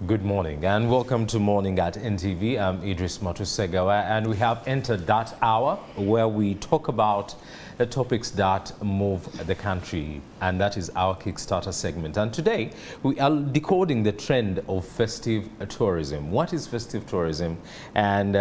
Good morning and welcome to Morning at NTV. I'm Idris Matusegawa and we have entered that hour where we talk about the topics that move the country, and that is our Kickstarter segment. And today we are decoding the trend of festive tourism. What is festive tourism and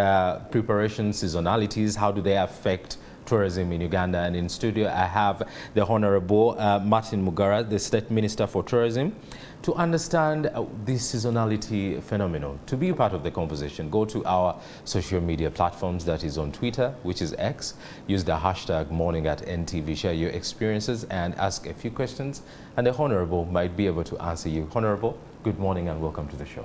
preparation seasonalities? How do they affect tourism in Uganda? And in studio I have the Honorable Martin Mugarra, the State Minister for Tourism, to understand this seasonality phenomenon. To be part of the conversation, go to our social media platforms, that is on Twitter, which is X. Use the hashtag MorningAtNTV, share your experiences and ask a few questions, and the Honorable might be able to answer you. Honorable, good morning and welcome to the show.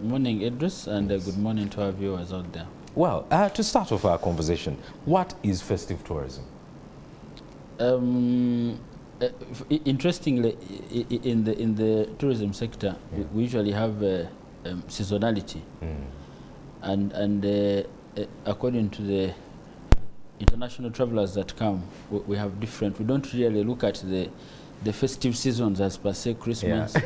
Morning, Idris, and good morning to our viewers out there. Well, to start off our conversation, what is festive tourism? Interestingly, in the tourism sector, we usually have seasonality, and according to the international travelers that come, we have different. We don't really look at the festive seasons as per se Christmas,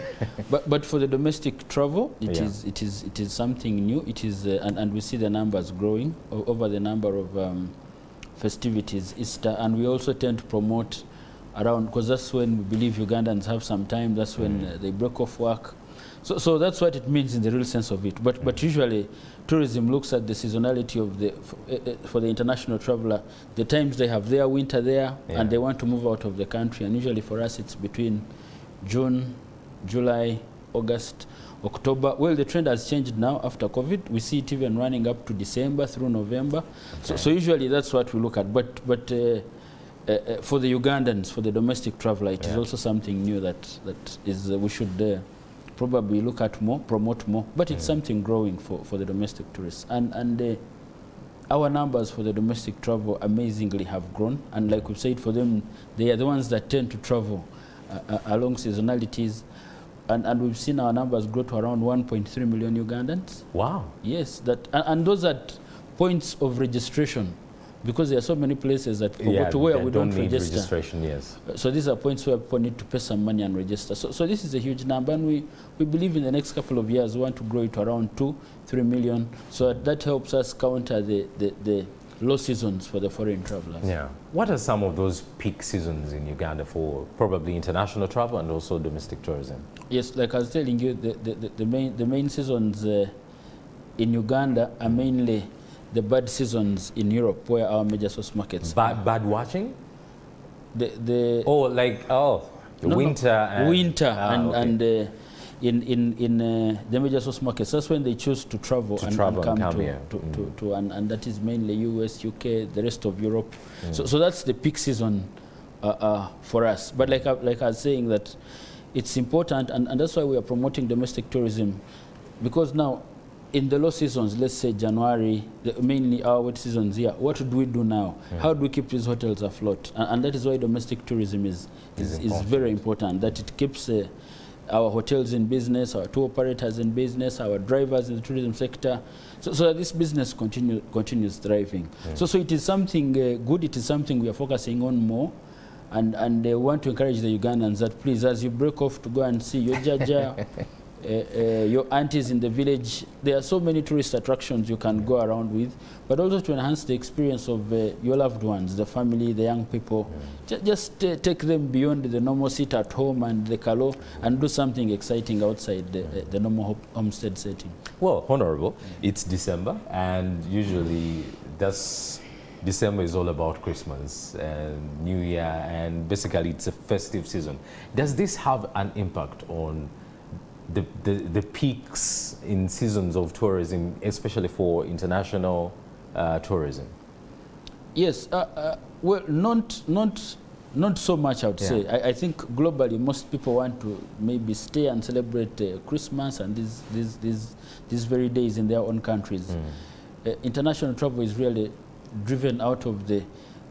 but for the domestic travel, it is something new. It is, and we see the numbers growing over the number of festivities, Easter, and we also tend to promote around, because that's when we believe Ugandans have some time. That's when they break off work. So that's what it means in the real sense of it. But usually, tourism looks at the seasonality of for the international traveler, the times they have their winter there, and they want to move out of the country. And usually for us, it's between June, July, August, October. Well, the trend has changed now after COVID. We see it even running up to December through November. So usually that's what we look at. But for the Ugandans, for the domestic traveler, it is also something new that is we should probably look at more, promote more. But it's something growing for the domestic tourists. And our numbers for the domestic travel amazingly have grown. And like we've said, for them, they are the ones that tend to travel along seasonalities. And we've seen our numbers grow to around 1.3 million Ugandans. Wow. Yes, and those are points of registration, because there are so many places that people go to where we don't register. Registration, yes. So these are points where people need to pay some money and register. So this is a huge number, and we believe in the next couple of years we want to grow it to around 2-3 million. So that helps us counter the low seasons for the foreign travelers. Yeah. What are some of those peak seasons in Uganda for probably international travel and also domestic tourism? Yes, like I was telling you, the main seasons in Uganda are mainly the bird seasons in Europe, where our major source markets bird watching? The winter and in the major source markets, that's when they choose to travel and come here. And that is mainly US, UK, the rest of Europe. So that's the peak season for us. But like I was saying, that it's important, and that's why we are promoting domestic tourism, because now in the low seasons, let's say January, mainly our wet seasons here, what do we do now? How do we keep these hotels afloat? And that is why domestic tourism is very important, that it keeps our hotels in business, our tour operators in business, our drivers in the tourism sector, so that this business continues thriving. So it is something good. It is something we are focusing on more. And they want to encourage the Ugandans that, please, as you break off to go and see your Jaja, your aunties in the village, there are so many tourist attractions you can go around with, but also to enhance the experience of your loved ones, the family, the young people. Just take them beyond the normal sit at home and the kalo, and do something exciting outside the normal homestead setting. Well, Honorable, it's December, and usually December is all about Christmas and New Year, and basically it's a festive season. Does this have an impact on the peaks in seasons of tourism, especially for international tourism? Yes, well, not so much, I would say. I think globally most people want to maybe stay and celebrate Christmas and these very days in their own countries. International travel is really driven out of the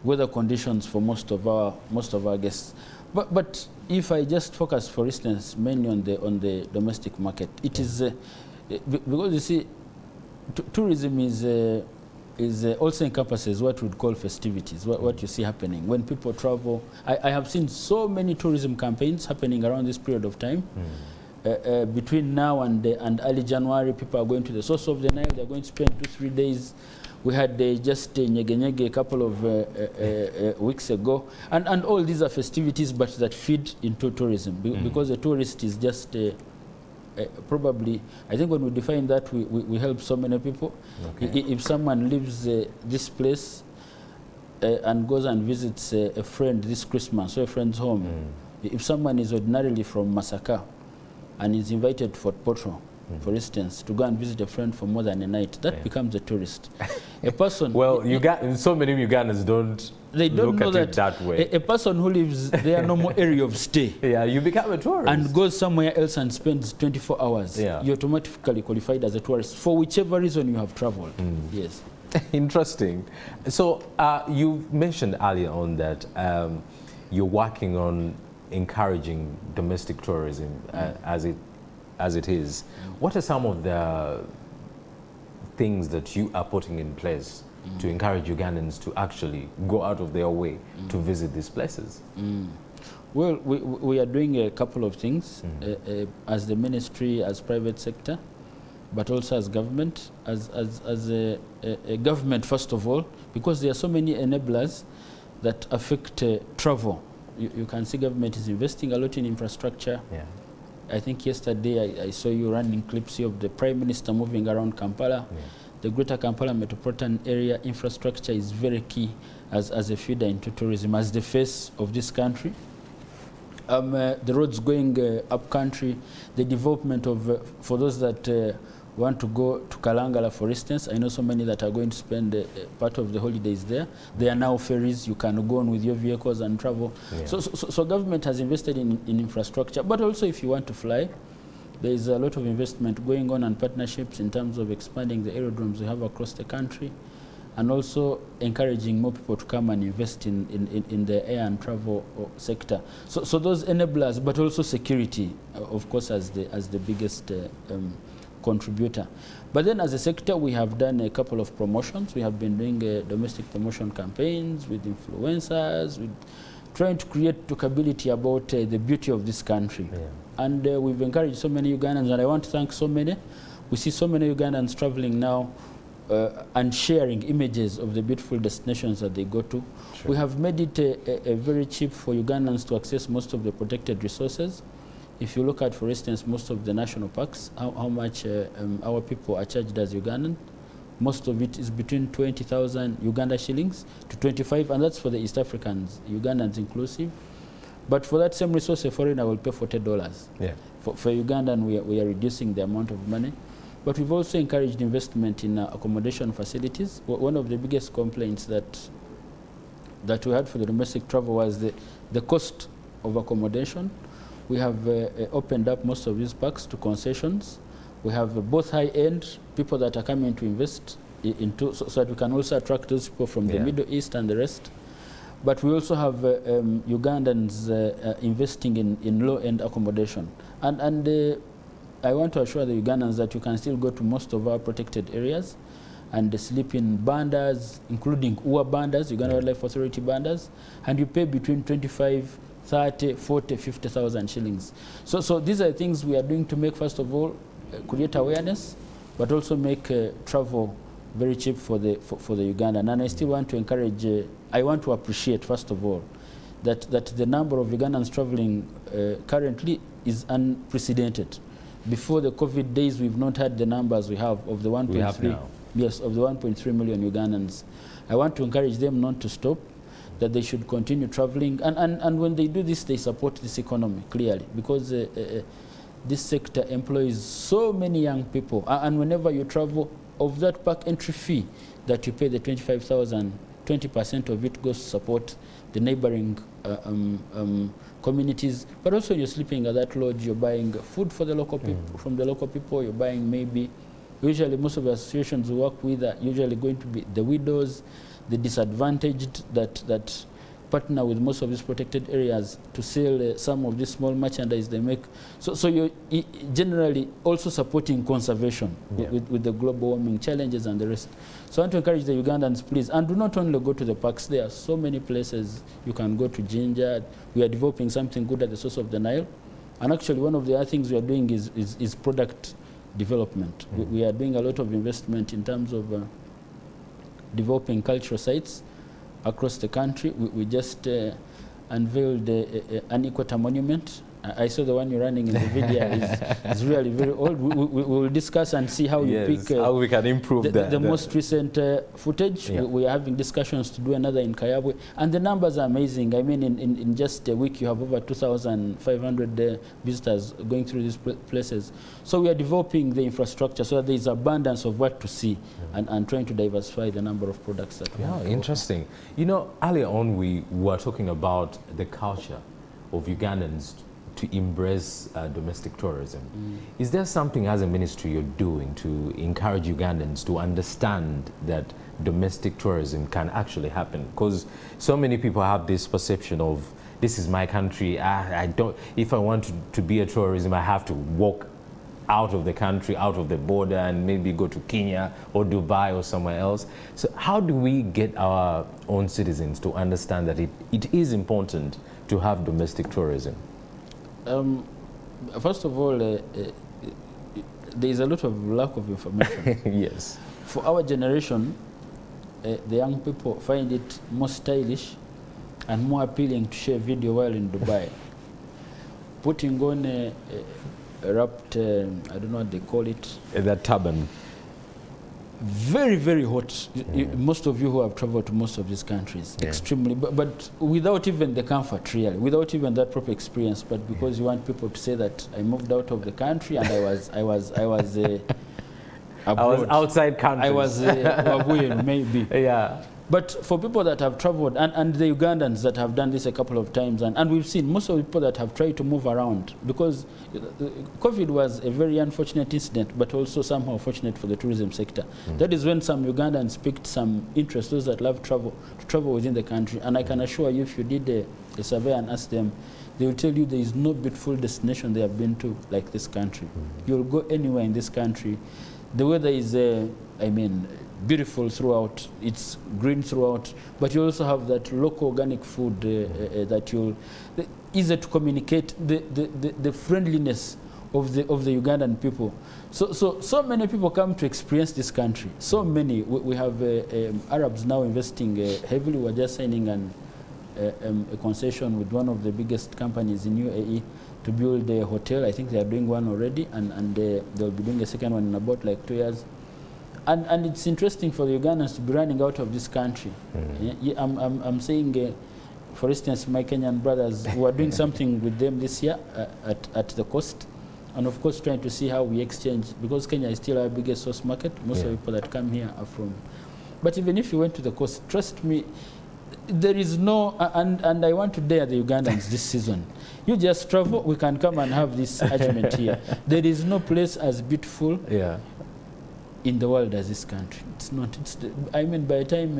weather conditions for most of our guests. But if I just focus, for instance, mainly on the domestic market, it is because you see, tourism is also encompasses what we'd call festivities, what you see happening when people travel. I have seen so many tourism campaigns happening around this period of time. between now and early January, people are going to the source of the Nile. They're going to spend 2-3 days. We had just Nyege Nyege a couple of weeks ago. And all these are festivities, but that feed into tourism. Because the tourist is just probably, I think when we define that, we help so many people. Okay. If someone leaves this place and goes and visits a friend this Christmas, or a friend's home, if someone is ordinarily from Masaka and is invited to Fort Portal, for instance, to go and visit a friend for more than a night, that becomes a tourist. A person... Well, so many Ugandans don't look at it that way. A person who lives their normal area of stay, you become a tourist. And goes somewhere else and spends 24 hours, you automatically qualified as a tourist for whichever reason you have traveled. Yes. Interesting. So you mentioned earlier on that you're working on encouraging domestic tourism as it is. What are some of the things that you are putting in place to encourage Ugandans to actually go out of their way to visit these places? Well, we are doing a couple of things as the ministry, as private sector, but also as government, as a government first of all, because there are so many enablers that affect travel. You can see government is investing a lot in infrastructure. I think yesterday I saw you running clips of the Prime Minister moving around Kampala. The greater Kampala metropolitan area infrastructure is very key as a feeder into tourism, as the face of this country. The roads going up country, the development of, for those that want to go to Kalangala, for instance, I know so many that are going to spend part of the holidays there. There are now ferries, you can go on with your vehicles and travel. So government has invested in infrastructure, but also if you want to fly, there is a lot of investment going on and partnerships in terms of expanding the aerodromes we have across the country, and also encouraging more people to come and invest in the air and travel sector. So those enablers, but also security, of course, as the biggest contributor. But then as a sector, we have done a couple of promotions. We have been doing domestic promotion campaigns with influencers, with trying to create talkability about the beauty of this country. And we've encouraged so many Ugandans, and I want to thank so many. We see so many Ugandans traveling now and sharing images of the beautiful destinations that they go to. We have made it very cheap for Ugandans to access most of the protected resources. If you look at, for instance, most of the national parks, how much our people are charged as Ugandan, most of it is between 20,000 Uganda shillings to 25, and that's for the East Africans, Ugandans inclusive. But for that same resource, a foreigner will pay $40. For Ugandan, we are reducing the amount of money. But we've also encouraged investment in accommodation facilities. One of the biggest complaints that we had for the domestic travel was the cost of accommodation. We have opened up most of these parks to concessions. We have both high-end people that are coming to invest into, so that we can also attract those people from the Middle East and the rest. But we also have Ugandans investing in low-end accommodation. And I want to assure the Ugandans that you can still go to most of our protected areas and sleep in bandas, including UA bandas, Uganda Wildlife Authority bandas, and you pay between 25, 30, 40, 50,000 shillings. So these are things we are doing to make, first of all, create awareness, but also make travel very cheap for the Ugandan. And I still want to encourage, I want to appreciate, first of all, that the number of Ugandans traveling currently is unprecedented. Before the COVID days, we've not had the numbers we have of the 1.3. Yes, of the 1.3 million Ugandans. I want to encourage them not to stop, that they should continue traveling. And when they do this, they support this economy, clearly, because this sector employs so many young people. And whenever you travel, of that park entry fee that you pay, the 25,000, 20% of it goes to support the neighboring communities. But also you're sleeping at that lodge, you're buying food for the local people, from the local people, you're buying maybe, usually most of the associations we work with are usually going to be the widows, the disadvantaged that partner with most of these protected areas to sell some of this small merchandise they make. So you're generally also supporting conservation with the global warming challenges and the rest. So I want to encourage the Ugandans, please, and do not only go to the parks. There are so many places you can go to. Ginger, we are developing something good at the source of the Nile. And actually, one of the other things we are doing is product development. We are doing a lot of investment in terms of developing cultural sites across the country. We just unveiled an equator monument. I saw the one you're running in the video is really very old. We will discuss and see how you pick how we can improve the most recent footage. Yeah. We are having discussions to do another in Kayabwe, and the numbers are amazing. I mean, in just a week, you have over 2,500 visitors going through these places. So we are developing the infrastructure so that there is abundance of what to see, and trying to diversify the number of products that we have. Interesting. You know, earlier on we were talking about the culture of Ugandans to embrace domestic tourism. Is there something as a ministry you're doing to encourage Ugandans to understand that domestic tourism can actually happen? Because so many people have this perception of, this is my country, I don't, if I want to be a tourism, I have to walk out of the country, out of the border, and maybe go to Kenya or Dubai or somewhere else. So how do we get our own citizens to understand that it is important to have domestic tourism? First of all, there is a lot of lack of information. Yes. For our generation, the young people find it more stylish and more appealing to share video while in Dubai. Putting on a wrapped, I don't know what they call it. That turban. Very, very hot. Most of you who have traveled to most of these countries, extremely, but without even the comfort, really, without even that proper experience, but because you want people to say that I moved out of the country and I was outside country. I was maybe. Yeah. But for people that have traveled, and the Ugandans that have done this a couple of times, and we've seen most of the people that have tried to move around, because COVID was a very unfortunate incident, but also somehow fortunate for the tourism sector. That is when some Ugandans picked some interest, those that love travel, to travel within the country. And I can assure you, if you did a survey and ask them, they will tell you there is no beautiful destination they have been to like this country. You'll go anywhere in this country. The weather is, I mean, beautiful throughout, it's green throughout, but you also have that local organic food that you'll, easy to communicate, the friendliness of the Ugandan people. So many people come to experience this country. So many. We have Arabs now investing heavily. We're just signing a concession with one of the biggest companies in UAE to build a hotel. I think they are doing one already, and they'll be doing a second one in about like 2 years. And it's interesting for the Ugandans to be running out of this country. I'm saying, for instance, my Kenyan brothers, who are doing something with them this year at the coast, and of course trying to see how we exchange, because Kenya is still our biggest source market. Most of the people that come here are from. But even if you went to the coast, trust me, there is no, and I want to dare the Ugandans this season. You just travel, we can come and have this argument here. There is no place as beautiful in the world as this country. It's not. I mean, by the time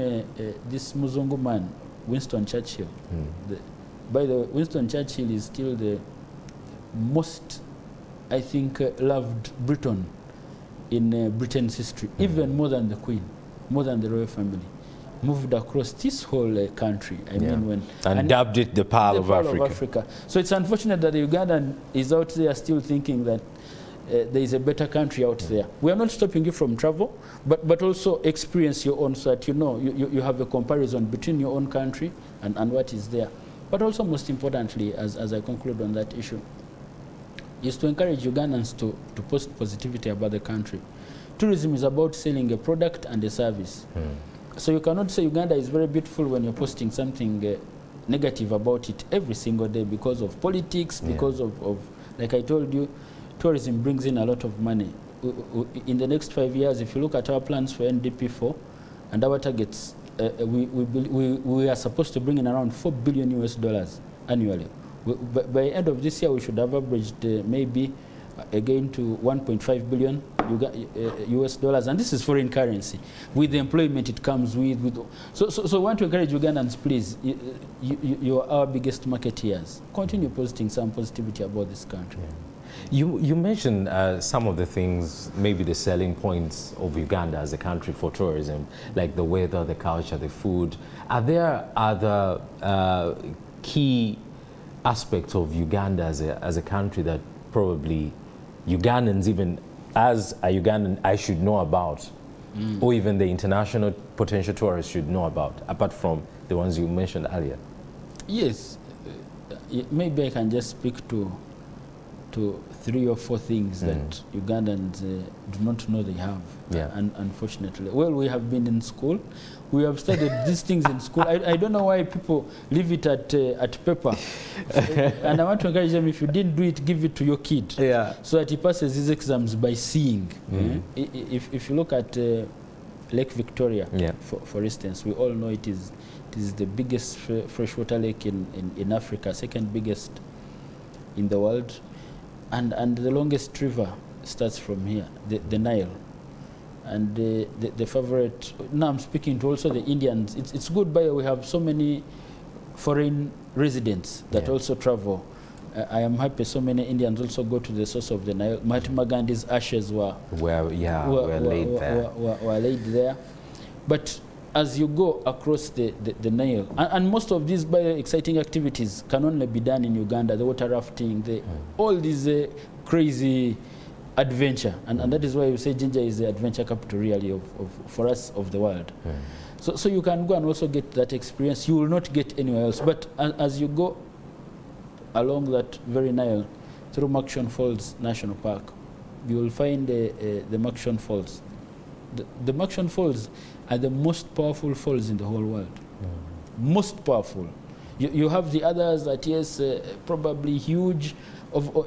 this Muzungu man, Winston Churchill, by the way, Winston Churchill is still the most, I think, loved Briton in Britain's history, even more than the Queen, more than the royal family. Moved across this whole country. I mean, when and dubbed it the Pearl of Africa. So it's unfortunate that the Ugandan is out there still thinking that there is a better country out there. We are not stopping you from travel, but also experience your own, so that you have a comparison between your own country and what is there. But also, most importantly, as I conclude on that issue, is to encourage Ugandans to post positivity about the country. Tourism is about selling a product and a service. So you cannot say Uganda is very beautiful when you're posting something negative about it every single day because of politics, because of, like I told you, tourism brings in a lot of money. In the next 5 years, if you look at our plans for NDP4 and our targets, we are supposed to bring in around $4 billion annually. By the end of this year, we should have averaged maybe again to 1.5 billion US dollars, and this is foreign currency. With the employment it comes with. So I want to encourage Ugandans, please, you are our biggest marketeers. Continue posting some positivity about this country. You mentioned some of the things, maybe the selling points of Uganda as a country for tourism, like the weather, the culture, the food. Are there other key aspects of Uganda as a country that probably Ugandans, even as a Ugandan, I should know about, or even the international potential tourists should know about, apart from the ones you mentioned earlier? Yes, maybe I can just speak to 3 or 4 things that Ugandans do not know they have, unfortunately. Well, we have been in school. We have studied these things in school. I don't know why people leave it at paper. And I want to encourage them, if you didn't do it, give it to your kid. So that he passes his exams by seeing. If you look at Lake Victoria, for instance, we all know it is the biggest freshwater lake in Africa, second biggest in the world. And the longest river starts from here, the Nile. And the favorite, now I'm speaking to also the Indians. It's good, by we have so many foreign residents that also travel. I am happy so many Indians also go to the source of the Nile. Martin Mugarra's ashes were laid there. But as you go across the Nile, and most of these exciting activities can only be done in Uganda, the water rafting, all these crazy adventure, and that is why we say Jinja is the adventure capital really for us of the world. So you can go and also get that experience you will not get anywhere else. But as you go along that very Nile through Makshon Falls National Park, you will find the Makshon Falls. The Makshon Falls are the most powerful falls in the whole world. Most powerful. You have the others that, yes, probably huge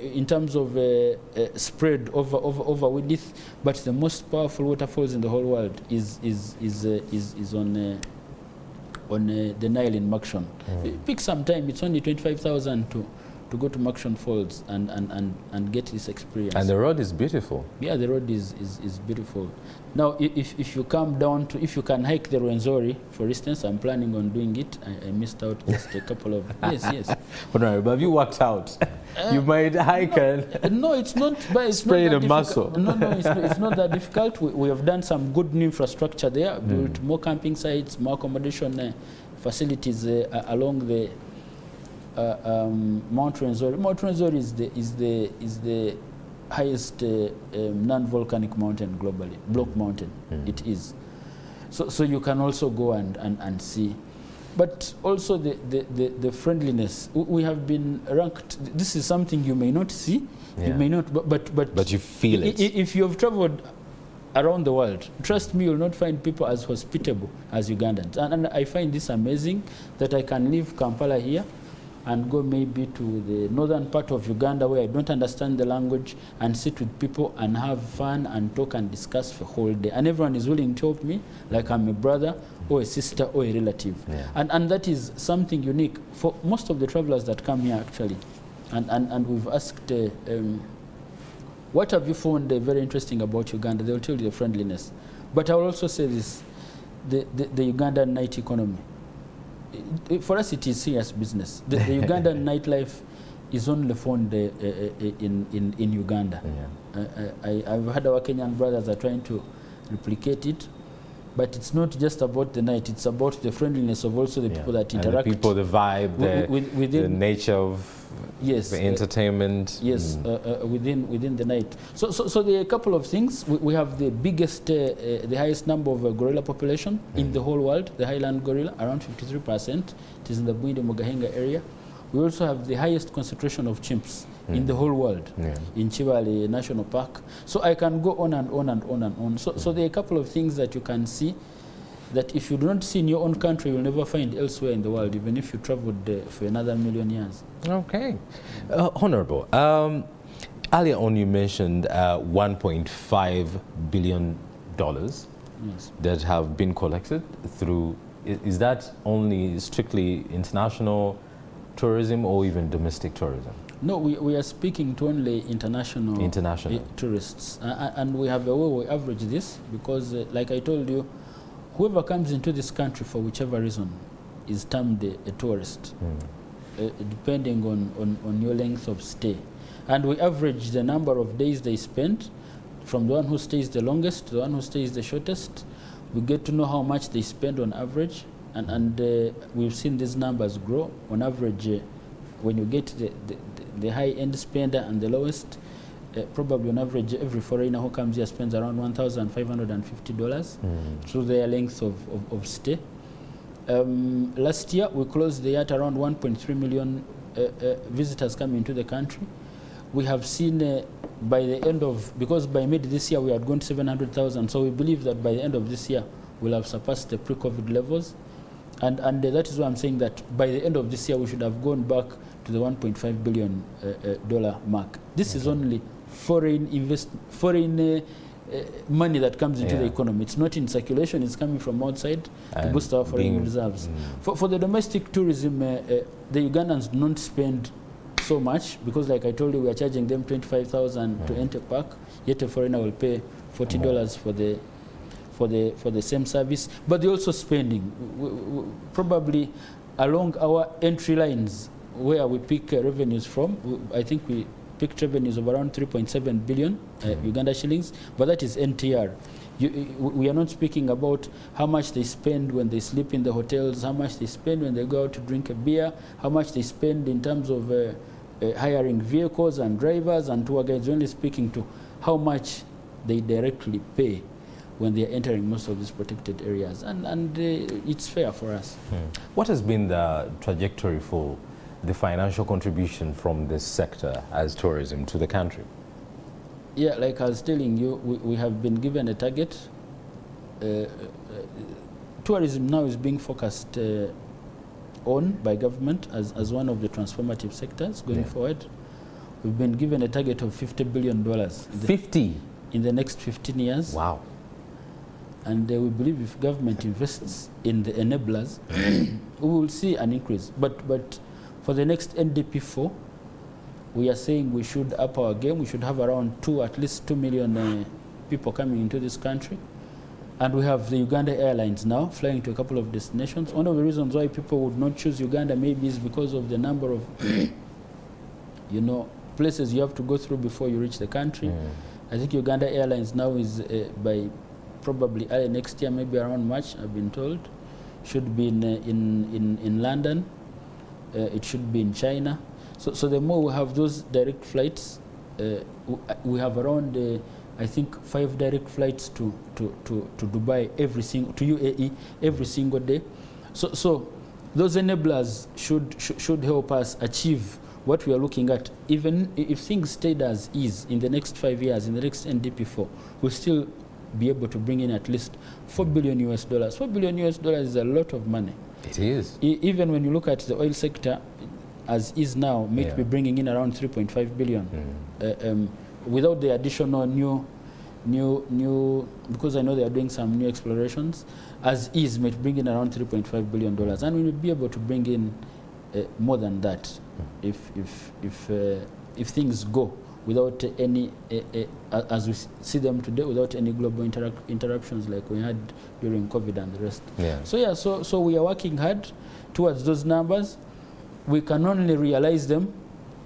in terms of spread over width, but the most powerful waterfalls in the whole world is on the Nile in Makshon. Pick some time. It's only 25,000 to go to Makshon Falls and get this experience. And the road is beautiful. Yeah, the road is beautiful. Now, if you come down to, if you can hike the Rwenzori, for instance, I'm planning on doing it. I missed out just a couple of, yes. But have you worked out? You might hike no, it's not. But it's spray not the muscle. No, it's not that difficult. We have done some good new infrastructure there, built more camping sites, more accommodation facilities along the Mount Rwenzori. Mount Rwenzori is the highest non-volcanic mountain globally, block mountain. It is. So you can also go and see. But also the friendliness. We have been ranked. This is something you may not see. You may not, but you feel it. If you have traveled around the world, trust me, you'll not find people as hospitable as Ugandans. And I find this amazing that I can leave Kampala here and go maybe to the northern part of Uganda where I don't understand the language and sit with people and have fun and talk and discuss for the whole day. And everyone is willing to help me like I'm a brother or a sister or a relative. And that is something unique for most of the travelers that come here actually. And we've asked, what have you found very interesting about Uganda? They'll tell you the friendliness. But I will also say this, the Ugandan night economy. For us, it is serious business. The Ugandan nightlife is only found in Uganda. I've heard our Kenyan brothers are trying to replicate it, but it's not just about the night. It's about the friendliness of also the people that interact. And the people, the vibe, the nature of the entertainment. Within the night. So there are a couple of things. We have the biggest, the highest number of gorilla population in the whole world, the highland gorilla, around 53%. It is in the Bwindi Mugahenga area. We also have the highest concentration of chimps in the whole world, in Chivali National Park. So I can go on and on and on and on. So there are a couple of things that you can see that if you do not see in your own country, you'll never find elsewhere in the world, even if you traveled for another million years. Okay. Honorable, earlier on you mentioned $1.5 billion that have been collected through, is that only strictly international tourism or even domestic tourism? No, we are speaking to only international tourists. And we have a way we average this because, like I told you, whoever comes into this country for whichever reason is termed a tourist, depending on your length of stay. And we average the number of days they spend from the one who stays the longest to the one who stays the shortest. We get to know how much they spend on average. And we've seen these numbers grow. On average, when you get the high-end spender and the lowest, probably on average, every foreigner who comes here spends around $1,550 through their length of stay. Last year, we closed the year at around 1.3 million visitors coming into the country. We have seen by the end of, because by mid this year we had gone to 700,000, so we believe that by the end of this year we'll have surpassed the pre-COVID levels. And that is why I'm saying that by the end of this year we should have gone back to the $1.5 billion mark. This is only foreign money that comes into the economy. It's not in circulation, it's coming from outside to boost our foreign reserves. For the domestic tourism, the Ugandans don't spend so much, because like I told you, we are charging them $25,000 to enter park, yet a foreigner will pay $40 for the same service. But they're also spending probably along our entry lines where we pick revenues from. I think we picked revenues of around 3.7 billion Uganda shillings, but that is NTR. We are not speaking about how much they spend when they sleep in the hotels, how much they spend when they go out to drink a beer, how much they spend in terms of hiring vehicles and drivers and tour guides. We're only speaking to how much they directly pay when they are entering most of these protected areas, and it's fair for us. What has been the trajectory for the financial contribution from this sector as tourism to the country? Yeah, like I was telling you, we have been given a target. Tourism now is being focused on by government as one of the transformative sectors going forward. We've been given a target of $50 billion. 50? In the next 15 years. Wow. And we believe if government invests in the enablers, we will see an increase. But for the next NDP4, we are saying we should up our game. We should have around at least 2 million people coming into this country. And we have the Uganda Airlines now flying to a couple of destinations. One of the reasons why people would not choose Uganda maybe is because of the number of places you have to go through before you reach the country. I think Uganda Airlines now is by probably early next year, maybe around March, I've been told, should be in London. It should be in China. So the more we have those direct flights, we have around I think 5 direct flights to Dubai to UAE every single day. So those enablers should help us achieve what we are looking at. Even if things stayed as is in the next 5 years, in the next NDP4, we'll still be able to bring in at least $4 billion. $4 billion is a lot of money. It is. Even when you look at the oil sector, as is now, may be bringing in around 3.5 billion. Without the additional new, because I know they are doing some new explorations, as is may bring in around $3.5 billion, and we will be able to bring in more than that if things go without any, as we see them today, without any global interruptions like we had during COVID and the rest. So we are working hard towards those numbers. We can only realize them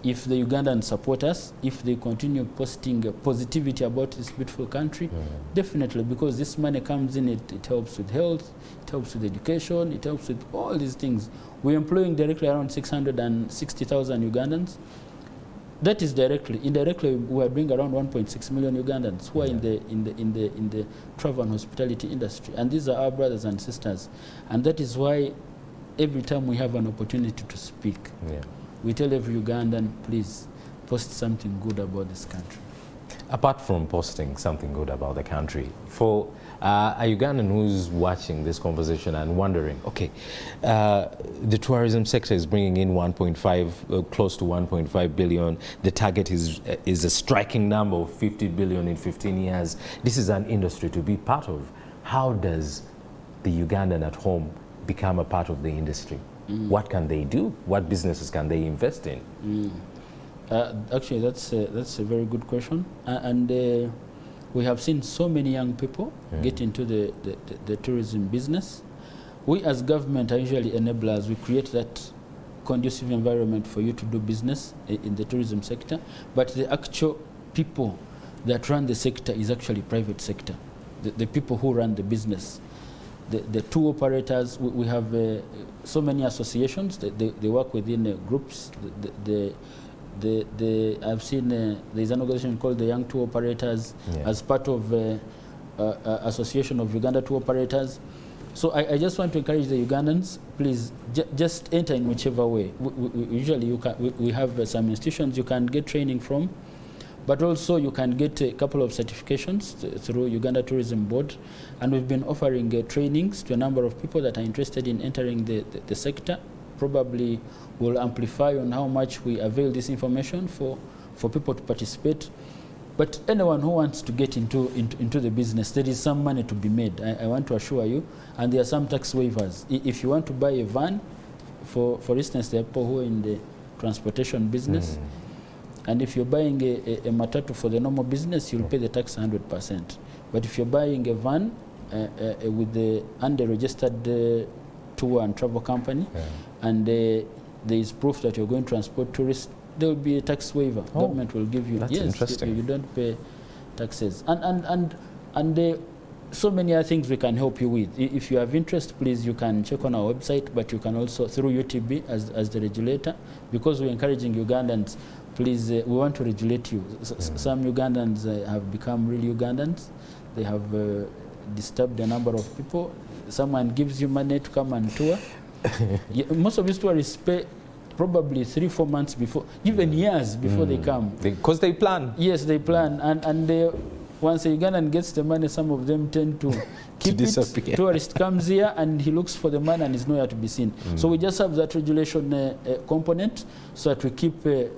if the Ugandans support us, if they continue posting positivity about this beautiful country. Definitely, because this money comes in, it helps with health, it helps with education, it helps with all these things. We're employing directly around 660,000 Ugandans. That is directly. Indirectly, we are doing around 1.6 million Ugandans who are in the travel and hospitality industry, and these are our brothers and sisters. And that is why every time we have an opportunity to speak, we tell every Ugandan, please post something good about this country. Apart from posting something good about the country, for a Ugandan who's watching this conversation and wondering, okay, the tourism sector is bringing in close to 1.5 billion. The target is a striking number of 50 billion in 15 years. This is an industry to be part of. How does the Ugandan at home become a part of the industry? What can they do? What businesses can they invest in? Actually, that's a very good question. And we have seen so many young people get into the tourism business. We as government are usually enablers. We create that conducive environment for you to do business in the tourism sector. But the actual people that run the sector is actually private sector. The people who run the business. the tour operators. We have so many associations. They work within groups. I've seen there's an organization called the Young Tour Operators as part of Association of Uganda Tour Operators. So I just want to encourage the Ugandans, please just enter in whichever way. Usually we have some institutions you can get training from, but also you can get a couple of certifications through Uganda Tourism Board, and we've been offering trainings to a number of people that are interested in entering the sector. Probably will amplify on how much we avail this information for people to participate. But anyone who wants to get into the business, there is some money to be made. I want to assure you, and there are some tax waivers. If you want to buy a van, for instance, there are people who are in the transportation business, and if you're buying a matatu for the normal business, you'll pay the tax 100%. But if you're buying a van with the under-registered tour and travel company, and there is proof that you're going to transport tourists, there will be a tax waiver. Government will give you. That's interesting. You don't pay taxes. And so many other things we can help you with. If you have interest, please, you can check on our website, but you can also, through UTB as the regulator, because we're encouraging Ugandans, please, we want to regulate you. Some Ugandans have become real Ugandans. They have disturbed a number of people. Someone gives you money to come and tour. Most of these tourists pay probably 3-4 months before, even years before they come. Because they plan. Yes, they plan. And they, once a Ugandan gets the money, some of them tend to keep it. Tourist comes here and he looks for the money and is nowhere to be seen. So we just have that regulation component so that we keep the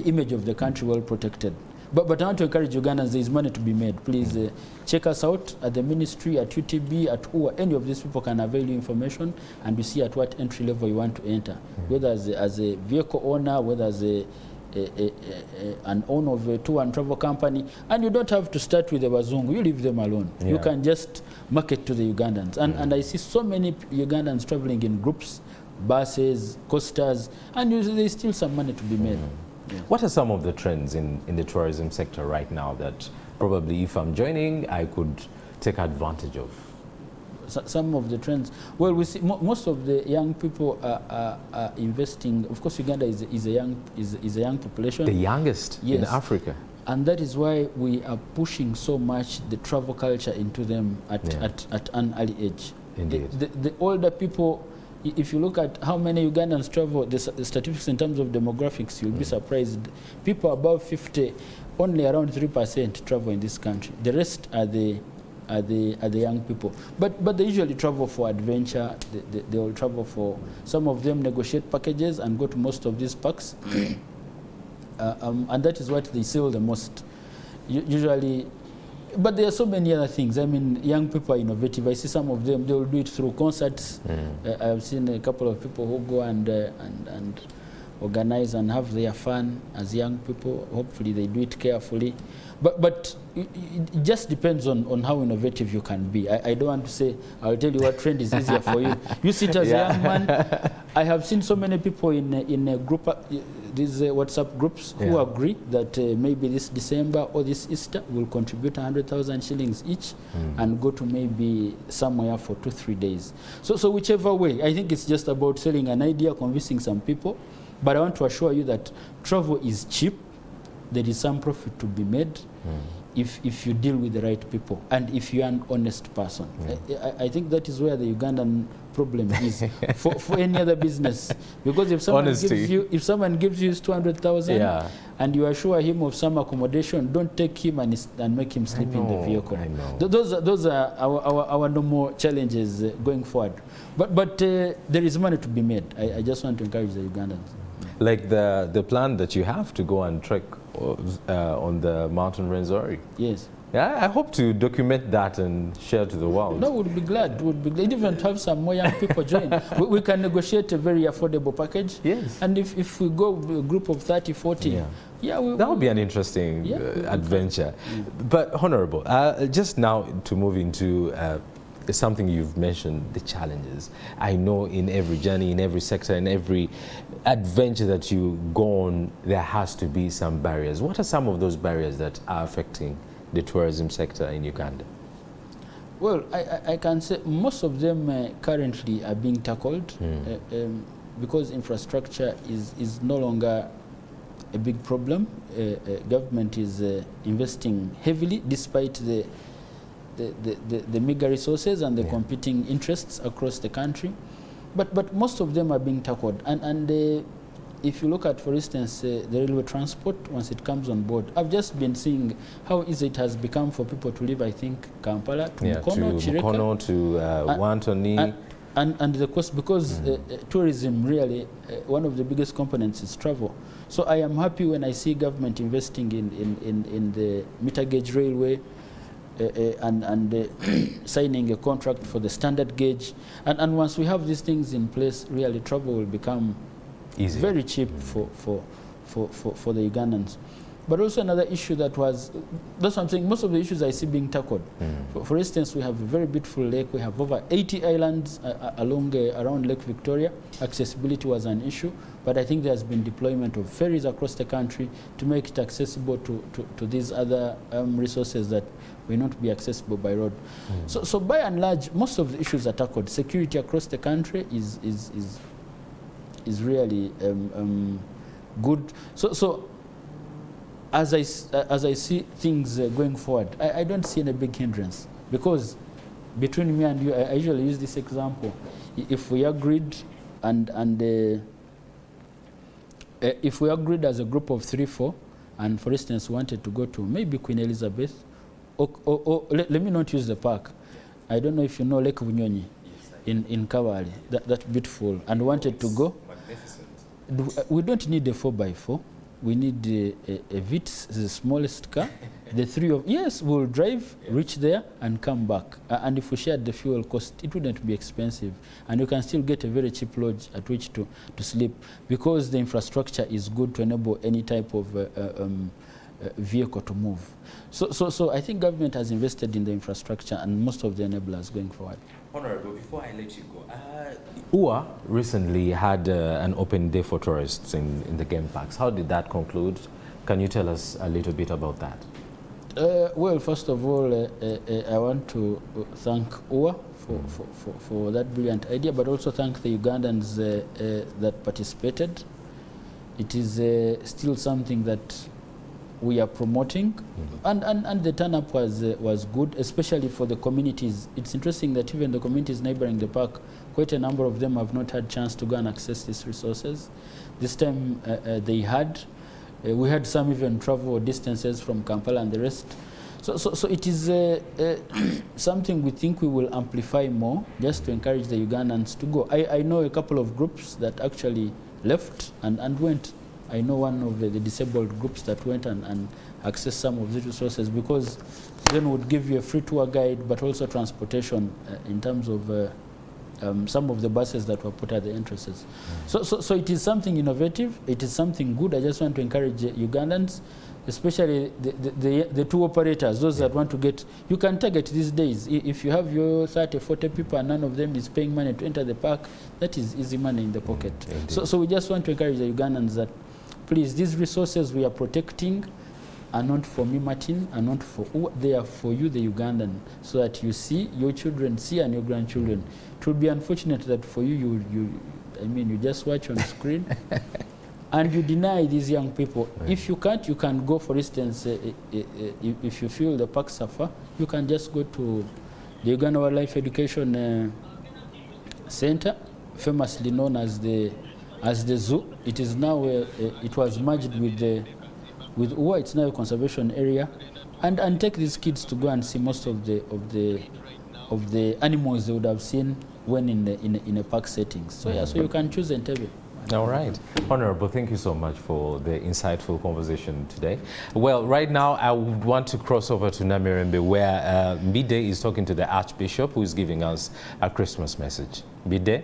image of the country well protected. But I want to encourage Ugandans, there is money to be made. Please check us out at the ministry, at UTB, at UA. Any of these people can avail you information, and we see at what entry level you want to enter, whether as a vehicle owner, whether as an owner of a tour and travel company. And you don't have to start with the Wazungu. You leave them alone. You can just market to the Ugandans. And I see so many Ugandans traveling in groups, buses, coasters, and there's still some money to be made. Yeah. What are some of the trends in the tourism sector right now that probably if I'm joining, I could take advantage of? Some of the trends. Well, we see most of the young people are investing. Of course, Uganda is a young population. The youngest in Africa. And that is why we are pushing so much the travel culture into them at an early age. Indeed. The older people, if you look at how many Ugandans travel, the statistics in terms of demographics, you'll be surprised. People above 50, only around 3% travel in this country. The rest are the young people. But they usually travel for adventure. They will travel for, some of them negotiate packages and go to most of these parks. And that is what they sell the most. Usually, but there are so many other things. I mean, young people are innovative. I see some of them, they will do it through concerts. I've seen a couple of people who go and organize and have their fun as young people. Hopefully they do it carefully. But it just depends on how innovative you can be. I don't want to say, I'll tell you what trend is easier for you. You sit as a young man. I have seen so many people in a group, these WhatsApp groups, who agree that maybe this December or this Easter will contribute 100,000 shillings each and go to maybe somewhere for 2-3 days. So whichever way, I think it's just about selling an idea, convincing some people. But I want to assure you that travel is cheap. There is some profit to be made if you deal with the right people and if you're an honest person. I think that is where the Ugandan problem is for any other business. Because if someone gives you 200,000 and you assure him of some accommodation, don't take him and make him sleep in the vehicle. Those are our normal challenges going forward. But there is money to be made. I just want to encourage the Ugandans. Like the plan that you have to go and trek on the mountain Rwenzori. Yes. Yeah, I hope to document that and share to the world. No, we'd be glad. We'd be glad. Even to have some more young people join. We can negotiate a very affordable package. Yes. And if we go with a group of 30, 40, that would be an interesting adventure. But Honorable, just now to move into something you've mentioned, the challenges. I know in every journey, in every sector, in every adventure that you go on, there has to be some barriers. What are some of those barriers that are affecting the tourism sector in Uganda? Well, I can say most of them currently are being tackled because infrastructure is no longer a big problem. Government is investing heavily despite the meager resources and the competing interests across the country. But most of them are being tackled. And if you look at, for instance, the railway transport, once it comes on board, I've just been seeing how easy it has become for people to leave, I think, Kampala to Mukono, to Wantoni. And the cost, because tourism really, one of the biggest components is travel. So I am happy when I see government investing in the meter gauge railway and signing a contract for the standard gauge. And once we have these things in place, really travel will become easy, very cheap for the Ugandans. But also another issue that's what I'm saying, most of the issues I see being tackled. For instance, we have a very beautiful lake. We have over 80 islands around Lake Victoria. Accessibility was an issue, but I think there's been deployment of ferries across the country to make it accessible to these other resources that may not be accessible by road. So by and large, most of the issues are tackled. Security across the country is really good. So as I see things going forward, I don't see any big hindrance, because between me and you, I usually use this example. If we agreed if we agreed as a group of 3-4, and for instance wanted to go to maybe Queen Elizabeth, or let me not use the park. I don't know if you know Lake Bunyonyi in Kawali, that beautiful, and wanted to go. Magnificent. We don't need a 4x4. We need a Vitz, the smallest car. The three of we'll drive, reach there, and come back. And if we shared the fuel cost, it wouldn't be expensive, and you can still get a very cheap lodge at which to sleep, because the infrastructure is good to enable any type of vehicle to move. So I think government has invested in the infrastructure and most of the enablers going forward. Honorable, before I let you go, UA recently had an open day for tourists in the game parks. How did that conclude? Can you tell us a little bit about that? Well, first of all, I want to thank UA for that brilliant idea, but also thank the Ugandans that participated. It is still something that we are promoting, and the turn-up was good, especially for the communities. It's interesting that even the communities neighboring the park, quite a number of them have not had chance to go and access these resources. This time they had. We had some even travel distances from Kampala and the rest. So it is something we think we will amplify more, just to encourage the Ugandans to go. I know a couple of groups that actually left and went. I know one of the disabled groups that went and accessed some of these resources, because then would give you a free tour guide, but also transportation in terms of some of the buses that were put at the entrances. So it is something innovative. It is something good. I just want to encourage Ugandans, especially the tour operators, those that want to get, you can target these days. If you have your 30, 40 people and none of them is paying money to enter the park, that is easy money in the pocket. So we just want to encourage the Ugandans that, please, these resources we are protecting are not for me, Martin, are not for who, they are for you, the Ugandan, so that you see, your children see, and your grandchildren. It will be unfortunate that for you, you just watch on screen and you deny these young people. Right. If you can't, you can go, for instance, if you feel the park suffer, you can just go to the Uganda Wildlife Education Center, famously known as the zoo. It is now it was merged with UA. It's now a conservation area, and take these kids to go and see most of the animals they would have seen when in a park setting. So so you can choose Entebbe. All right. Honorable, thank you so much for the insightful conversation today. Well, right now I would want to cross over to Namirembe, where Bide is talking to the Archbishop, who is giving us a Christmas message. Bide?